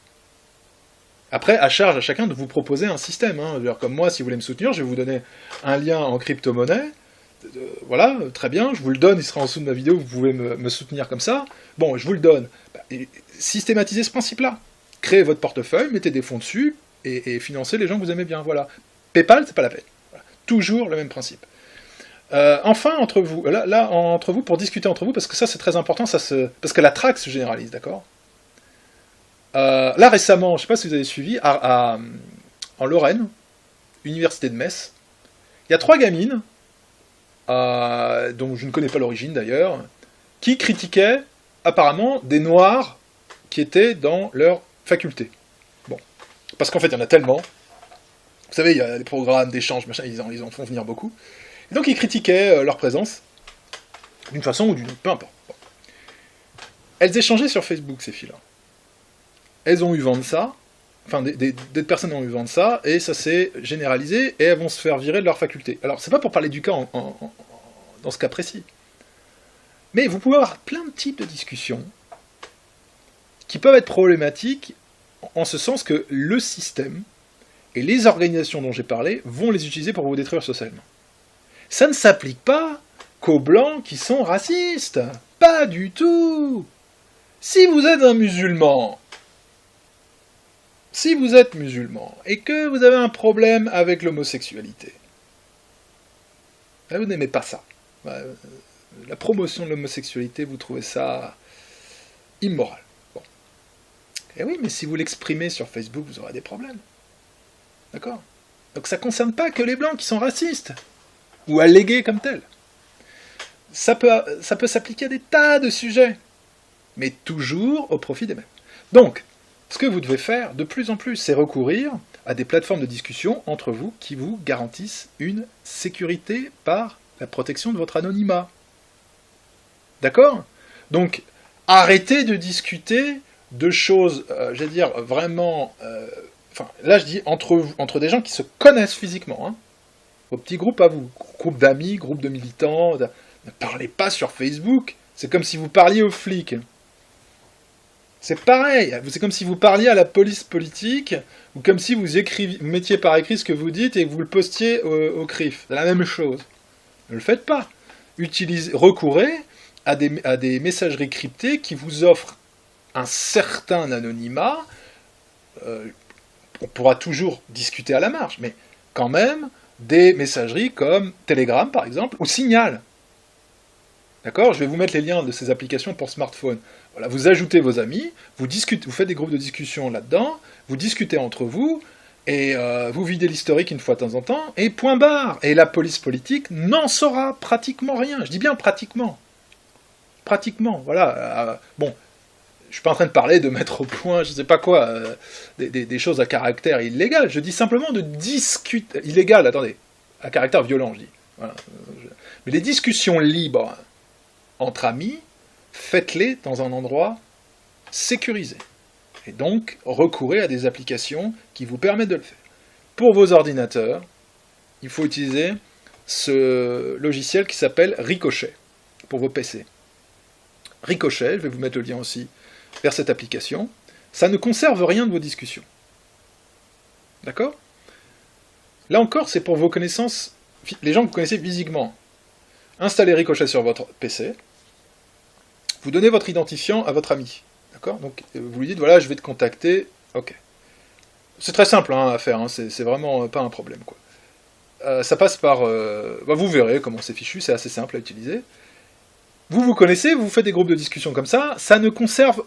Après, à charge à chacun de vous proposer un système. Hein. Comme moi, si vous voulez me soutenir, je vais vous donner un lien en crypto-monnaie. Voilà, très bien, je vous le donne, il sera en dessous de ma vidéo, vous pouvez me soutenir comme ça. Bon, je vous le donne. Systématisez ce principe-là. Créez votre portefeuille, mettez des fonds dessus, et financez les gens que vous aimez bien. Voilà. PayPal, c'est pas la peine. Voilà. Toujours le même principe. Enfin, entre vous, entre vous, pour discuter entre vous, parce que ça c'est très important, parce que la traque se généralise, d'accord? Là récemment, je ne sais pas si vous avez suivi, en Lorraine, Université de Metz, il y a 3 gamines, dont je ne connais pas l'origine d'ailleurs, qui critiquaient apparemment des Noirs qui étaient dans leur faculté. Bon, parce qu'en fait il y en a tellement, Vous savez, il y a des programmes d'échange, machin, ils en font venir beaucoup. Et donc ils critiquaient leur présence, d'une façon ou d'une autre, peu importe. Bon. Elles échangeaient sur Facebook, ces filles-là. Elles ont eu vent de ça, enfin, des personnes ont eu vent de ça, et ça s'est généralisé, et elles vont se faire virer de leur faculté. Alors, c'est pas pour parler du cas dans ce cas précis. Mais vous pouvez avoir plein de types de discussions qui peuvent être problématiques en ce sens que le système et les organisations dont j'ai parlé vont les utiliser pour vous détruire socialement. Ça ne s'applique pas qu'aux blancs qui sont racistes. Pas du tout. Si vous êtes un musulman, et que vous avez un problème avec l'homosexualité, vous n'aimez pas ça. La promotion de l'homosexualité, vous trouvez ça immoral. Bon. Et oui, mais si vous l'exprimez sur Facebook, vous aurez des problèmes. D'accord ? Donc ça ne concerne pas que les blancs qui sont racistes, ou allégués comme tels. Ça peut s'appliquer à des tas de sujets, mais toujours au profit des mêmes. Donc, ce que vous devez faire de plus en plus, c'est recourir à des plateformes de discussion entre vous qui vous garantissent une sécurité par la protection de votre anonymat. D'accord ? Donc, arrêtez de discuter de choses, j'allais dire, vraiment... là, je dis entre des gens qui se connaissent physiquement. Hein. Vos petits groupes à vous. Groupe d'amis, groupe de militants. Ne parlez pas sur Facebook. C'est comme si vous parliez aux flics. C'est pareil. C'est comme si vous parliez à la police politique, ou comme si vous mettiez par écrit ce que vous dites et que vous le postiez au CRIF. C'est la même chose. Ne le faites pas. Recourez à des messageries cryptées qui vous offrent un certain anonymat. On pourra toujours discuter à la marge, mais quand même des messageries comme Telegram, par exemple, ou Signal. D'accord ? Je vais vous mettre les liens de ces applications pour smartphone. Voilà, vous ajoutez vos amis, vous faites des groupes de discussion là-dedans, vous discutez entre vous, et vous videz l'historique une fois de temps en temps, et point barre. Et la police politique n'en saura pratiquement rien. Je dis bien pratiquement. Pratiquement, voilà. Bon, je suis pas en train de parler de mettre au point, je sais pas quoi, des choses à caractère illégal. Je dis simplement de discuter... Illégal, attendez. À caractère violent, je dis. Voilà. Mais les discussions libres entre amis, faites-les dans un endroit sécurisé. Et donc, recourez à des applications qui vous permettent de le faire. Pour vos ordinateurs, il faut utiliser ce logiciel qui s'appelle Ricochet, pour vos PC. Ricochet, je vais vous mettre le lien aussi vers cette application, ça ne conserve rien de vos discussions. D'accord ? Là encore, c'est pour vos connaissances, les gens que vous connaissez physiquement. Installez Ricochet sur votre PC, vous donnez votre identifiant à votre ami. D'accord ? Donc, vous lui dites, voilà, je vais te contacter, ok. C'est très simple à faire, hein, c'est vraiment pas un problème, quoi. Ça passe par... vous verrez comment c'est fichu, c'est assez simple à utiliser. Vous connaissez, vous faites des groupes de discussion comme ça ne conserve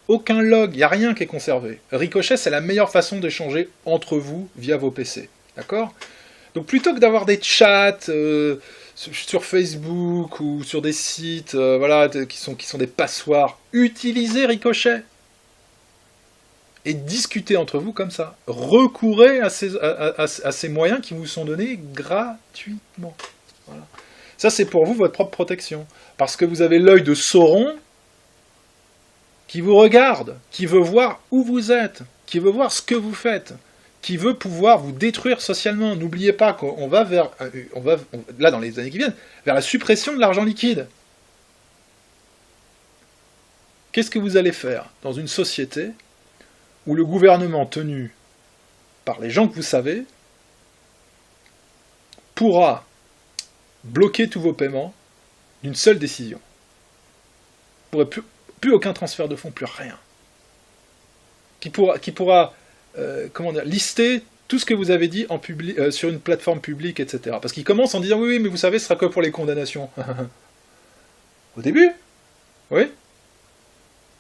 aucun log, il n'y a rien qui est conservé. Ricochet, c'est la meilleure façon d'échanger entre vous via vos PC. D'accord ? Donc plutôt que d'avoir des chats sur Facebook ou sur des sites qui sont des passoires, utilisez Ricochet. Et discutez entre vous comme ça. Recourez à ces moyens qui vous sont donnés gratuitement. Voilà. Ça, c'est pour vous, votre propre protection. Parce que vous avez l'œil de Sauron qui vous regarde, qui veut voir où vous êtes, qui veut voir ce que vous faites, qui veut pouvoir vous détruire socialement. N'oubliez pas qu'on va là, dans les années qui viennent, vers la suppression de l'argent liquide. Qu'est-ce que vous allez faire dans une société où le gouvernement tenu par les gens que vous savez pourra bloquer tous vos paiements d'une seule décision. Vous n'aurez plus aucun transfert de fonds, plus rien. Qui pourra lister tout ce que vous avez dit sur une plateforme publique, etc. Parce qu'il commence en disant oui, mais vous savez, ce sera que pour les condamnations. Au début, oui.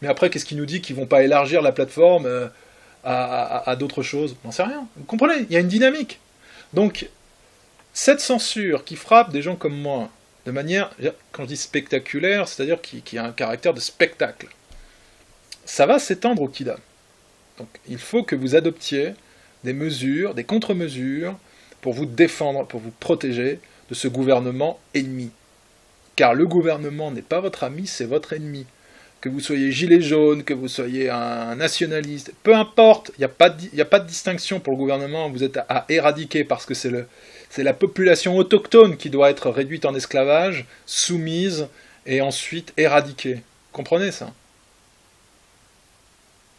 Mais après, qu'est-ce qu'il nous dit qu'ils ne vont pas élargir la plateforme à d'autres choses ? On n'en sait rien. Vous comprenez ? Il y a une dynamique. Donc, cette censure qui frappe des gens comme moi, de manière, quand je dis spectaculaire, c'est-à-dire qui a un caractère de spectacle, ça va s'étendre au Kidam. Donc, il faut que vous adoptiez des mesures, des contre-mesures pour vous défendre, pour vous protéger de ce gouvernement ennemi. Car le gouvernement n'est pas votre ami, c'est votre ennemi. Que vous soyez gilet jaune, que vous soyez un nationaliste, peu importe, il n'y a pas de distinction pour le gouvernement, vous êtes à éradiquer parce que c'est la population autochtone qui doit être réduite en esclavage, soumise et ensuite éradiquée. Comprenez ça?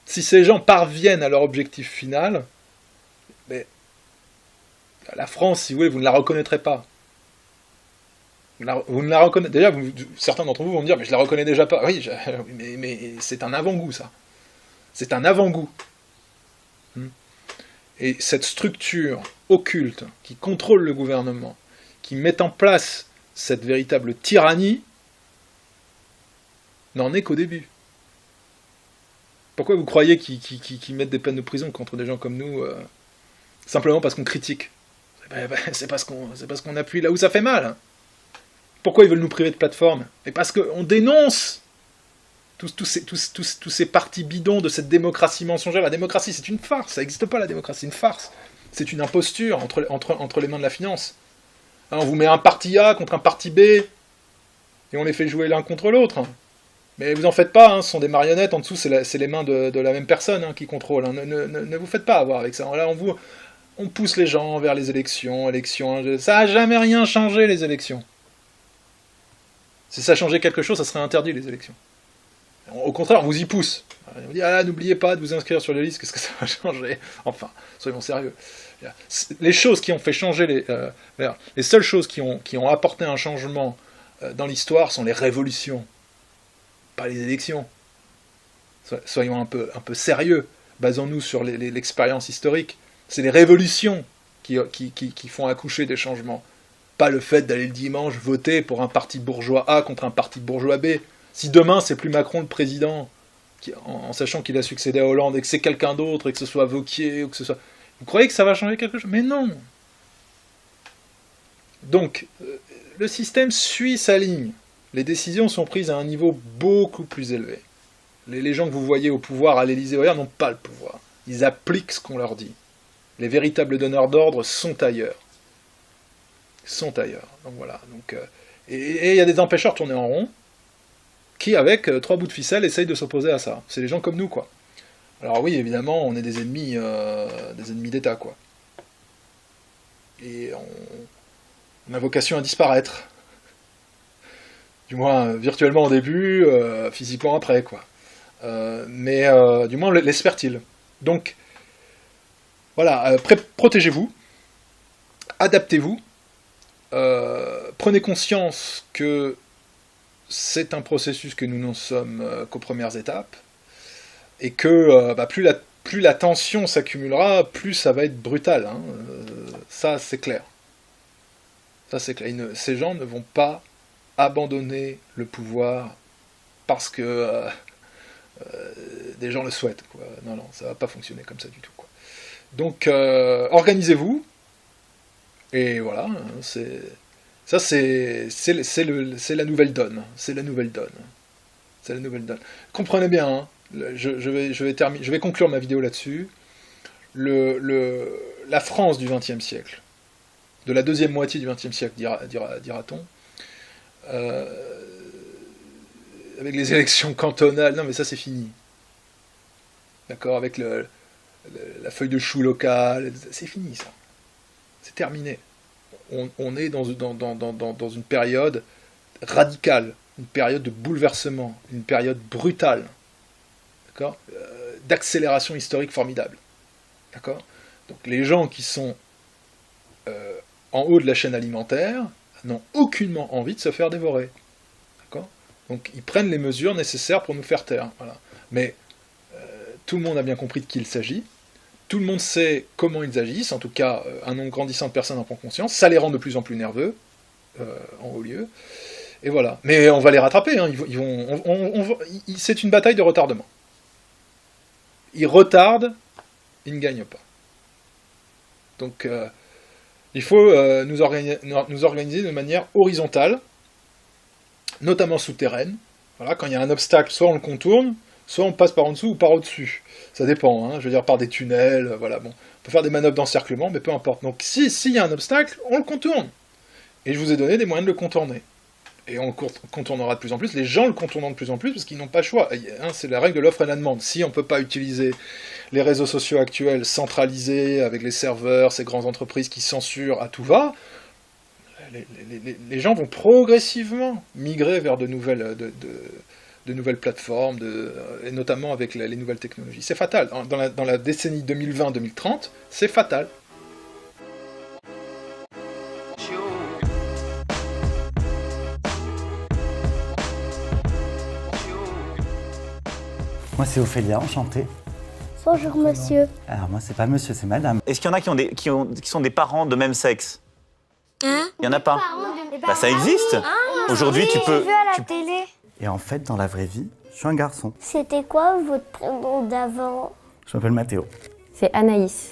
Si ces gens parviennent à leur objectif final, mais la France, si vous voulez, vous ne la reconnaîtrez pas. Vous ne la reconnaissez déjà. Certains d'entre vous vont me dire, mais je la reconnais déjà pas. Oui, mais c'est un avant-goût, ça. C'est un avant-goût. Et cette structure occulte qui contrôle le gouvernement, qui met en place cette véritable tyrannie, n'en est qu'au début. Pourquoi vous croyez qu'ils mettent des peines de prison contre des gens comme nous simplement parce qu'on critique? C'est parce qu'on appuie là où ça fait mal. Pourquoi ils veulent nous priver de plateforme? Et parce qu'on dénonce tous ces partis bidons de cette démocratie mensongère. La démocratie, c'est une farce. Ça n'existe pas, la démocratie. C'est une farce. C'est une imposture entre les mains de la finance. Hein, on vous met un parti A contre un parti B, et on les fait jouer l'un contre l'autre. Mais vous en faites pas, hein, ce sont des marionnettes. En dessous, c'est les mains de la même personne hein, qui contrôle. Hein. Ne vous faites pas avoir avec ça. Là, on pousse les gens vers les élections. Ça n'a jamais rien changé, les élections. Si ça changeait quelque chose, ça serait interdit, les élections. Au contraire, on vous y pousse. On vous dit, n'oubliez pas de vous inscrire sur les listes, qu'est-ce que ça va changer? Enfin, soyons sérieux. Les choses qui ont fait changer, les seules choses qui ont apporté un changement dans l'histoire sont les révolutions, pas les élections. Soyons un peu sérieux, basons-nous sur l'expérience historique. C'est les révolutions qui font accoucher des changements. Pas le fait d'aller le dimanche voter pour un parti bourgeois A contre un parti bourgeois B. Si demain c'est plus Macron le président, en sachant qu'il a succédé à Hollande et que c'est quelqu'un d'autre, et que ce soit Wauquiez, ou que ce soit... Vous croyez que ça va changer quelque chose? Mais non. Donc, le système suit sa ligne. Les décisions sont prises à un niveau beaucoup plus élevé. Les gens que vous voyez au pouvoir à l'Élysée n'ont pas le pouvoir. Ils appliquent ce qu'on leur dit. Les véritables donneurs d'ordre sont ailleurs. Donc voilà. Et il y a des empêcheurs tournés en rond qui, avec 3 bouts de ficelle, essayent de s'opposer à ça. C'est les gens comme nous, quoi. Alors oui, évidemment, on est des ennemis d'État, quoi. Et on a vocation à disparaître. Du moins, virtuellement au début, physiquement après, quoi. Mais du moins, l'espère-t-il. Donc, voilà, protégez-vous, adaptez-vous, prenez conscience que c'est un processus que nous n'en sommes qu'aux premières étapes, et que plus la tension s'accumulera, plus ça va être brutal. Hein. Ça, c'est clair. Ces gens ne vont pas abandonner le pouvoir parce que des gens le souhaitent, quoi. Non, ça va pas fonctionner comme ça du tout, quoi. Donc, organisez-vous, et voilà, c'est la nouvelle donne. C'est la nouvelle donne. Comprenez bien, hein, je vais conclure ma vidéo là-dessus. La France du XXe siècle, de la deuxième moitié du XXe siècle, dira-t-on, avec les élections cantonales, non mais ça c'est fini. D'accord, avec la feuille de chou locale, c'est fini ça. C'est terminé. On est dans une période radicale, une période de bouleversement, une période brutale, d'accord, d'accélération historique formidable. D'accord. Donc les gens qui sont en haut de la chaîne alimentaire n'ont aucunement envie de se faire dévorer. D'accord. Donc ils prennent les mesures nécessaires pour nous faire taire. Voilà. Mais tout le monde a bien compris de qui il s'agit. Tout le monde sait comment ils agissent, en tout cas, un nombre grandissant de personnes en prend conscience, ça les rend de plus en plus nerveux, en haut lieu, et voilà. Mais on va les rattraper, hein. C'est une bataille de retardement. Ils retardent, ils ne gagnent pas. Donc, il faut nous organiser de manière horizontale, notamment souterraine. Voilà, quand il y a un obstacle, soit on le contourne, soit on passe par en dessous ou par au-dessus. Ça dépend, hein, je veux dire par des tunnels, voilà, bon. On peut faire des manœuvres d'encerclement, mais peu importe. Donc s'il y a un obstacle, on le contourne. Et je vous ai donné des moyens de le contourner. Et on le contournera de plus en plus, les gens le contournent de plus en plus parce qu'ils n'ont pas le choix. Hein, c'est la règle de l'offre et la demande. Si on ne peut pas utiliser les réseaux sociaux actuels centralisés avec les serveurs, ces grandes entreprises qui censurent à tout va, les gens vont progressivement migrer vers de nouvelles plateformes, et notamment avec les nouvelles technologies. C'est fatal. Dans la décennie 2020-2030, c'est fatal. Moi c'est Ophélia, enchanté. Bonjour monsieur. Alors moi c'est pas monsieur, c'est madame. Est-ce qu'il y en a qui sont des parents de même sexe? Hein? Il y en a pas. Bah ça existe. Aujourd'hui tu peux. J'ai vu à la télé. Et en fait dans la vraie vie, je suis un garçon. C'était quoi votre prénom d'avant? Je m'appelle Mathéo. C'est Anaïs.